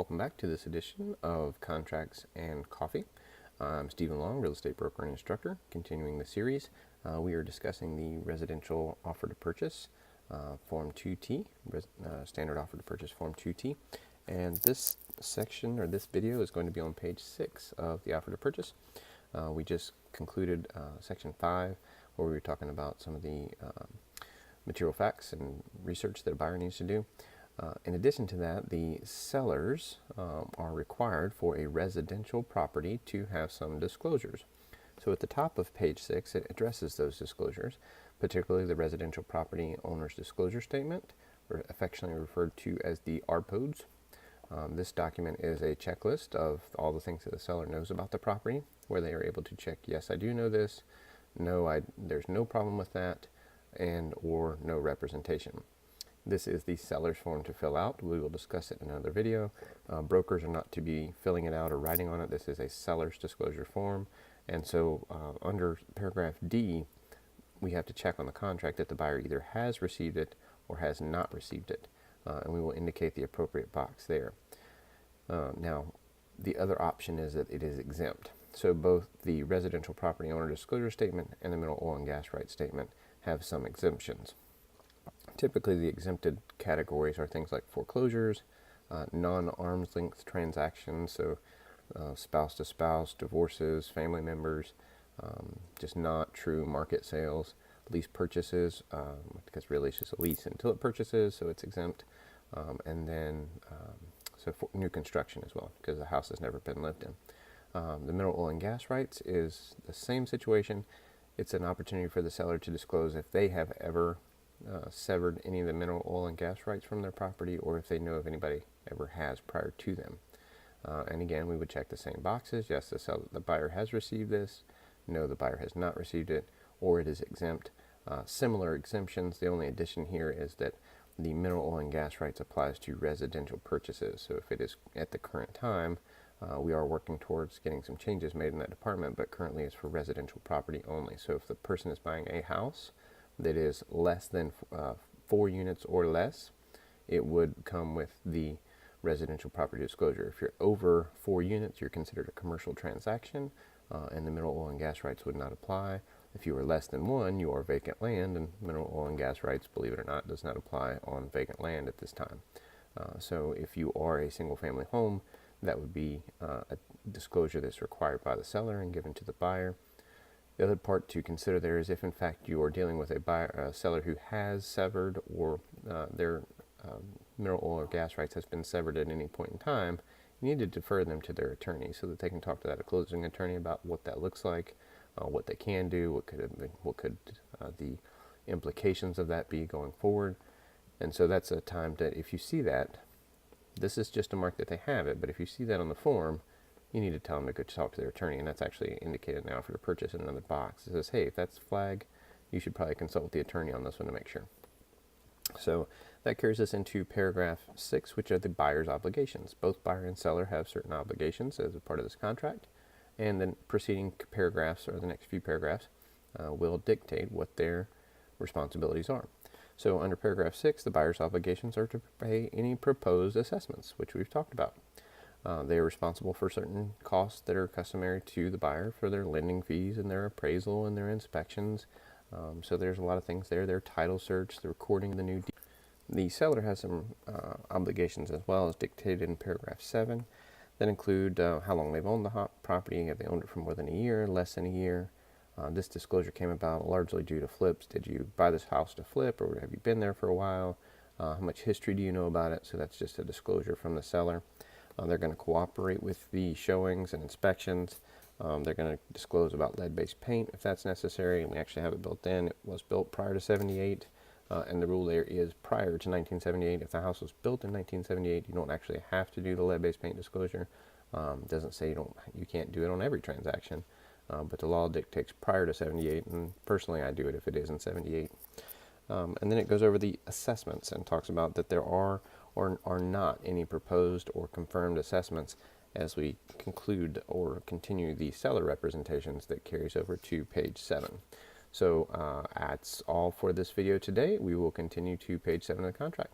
Welcome back to this edition of Contracts and Coffee. I'm Stephen Long, real estate broker and instructor. Continuing the series, we are discussing the residential offer to purchase Form 2T, standard offer to purchase Form 2T. And this section or this video is going to be on page 6 of the offer to purchase. We just concluded section 5 where we were talking about some of the material facts and research that a buyer needs to do. In addition to that, the sellers are required for a residential property to have some disclosures. So at the top of page 6, it addresses those disclosures, particularly the residential property owner's disclosure statement, or affectionately referred to as the RPODs. This document is a checklist of all the things that the seller knows about the property, where they are able to check, yes, I do know this, no, there's no problem with that, and or no representation. This is the seller's form to fill out. We will discuss it in another video. Brokers are not to be filling it out or writing on it. This is a seller's disclosure form. And so under paragraph D, we have to check on the contract that the buyer either has received it or has not received it. And we will indicate the appropriate box there. Now, the other option is that it is exempt. So both the residential property owner disclosure statement and the mineral oil and gas rights statement have some exemptions. Typically, the exempted categories are things like foreclosures, non-arm's length transactions, so spouse to spouse, divorces, family members, just not true market sales, lease purchases, because really it's just a lease until it purchases, so it's exempt, and then so for new construction as well, because the house has never been lived in. The mineral oil and gas rights is the same situation. It's an opportunity for the seller to disclose if they have ever severed any of the mineral oil and gas rights from their property, or if they know if anybody ever has prior to them. And again, we would check the same boxes. Yes, the buyer has received this. No, the buyer has not received it, or it is exempt. Similar exemptions. The only addition here is that the mineral oil and gas rights applies to residential purchases. So if it is at the current time, we are working towards getting some changes made in that department, but currently it's for residential property only. So if the person is buying a house that is less than 4 units or less, it would come with the residential property disclosure. If you're over 4 units, you're considered a commercial transaction, and the mineral oil and gas rights would not apply. If you are less than 1, you are vacant land, and mineral oil and gas rights, believe it or not, does not apply on vacant land at this time. So if you are a single family home, that would be a disclosure that's required by the seller and given to the buyer. The other part to consider there is if in fact you are dealing with a seller who has severed, or their mineral oil or gas rights has been severed at any point in time, you need to defer them to their attorney so that they can talk to that closing attorney about what that looks like, what they can do, what could the implications of that be going forward. And so that's a time that if you see that, this is just a mark that they have it, but if you see that on the form, you need to tell them to go talk to their attorney, and that's actually indicated now for the purchase in another box. It says, hey, if that's flag, you should probably consult with the attorney on this one to make sure. So that carries us into paragraph 6, which are the buyer's obligations. Both buyer and seller have certain obligations as a part of this contract, and then preceding paragraphs, or the next few paragraphs, will dictate what their responsibilities are. So under paragraph 6, the buyer's obligations are to pay any proposed assessments, which we've talked about. They are responsible for certain costs that are customary to the buyer for their lending fees and their appraisal and their inspections. So there's a lot of things there. Their title search, the recording of the new deed. The seller has some obligations as well, as dictated in paragraph 7, that include how long they've owned the property. Have they owned it for more than a year, less than a year? This disclosure came about largely due to flips. Did you buy this house to flip, or have you been there for a while? How much history do you know about it? So that's just a disclosure from the seller. They're going to cooperate with the showings and inspections. They're going to disclose about lead-based paint if that's necessary, and we actually have it built in. It was built prior to 78, and the rule there is prior to 1978. If the house was built in 1978, you don't actually have to do the lead-based paint disclosure. It doesn't say you can't do it on every transaction, but the law dictates prior to 78, and personally I do it if it is in 78. And then it goes over the assessments and talks about that there are or are not any proposed or confirmed assessments as we conclude or continue the seller representations that carries over to page 7. So that's all for this video today. We will continue to page 7 of the contract.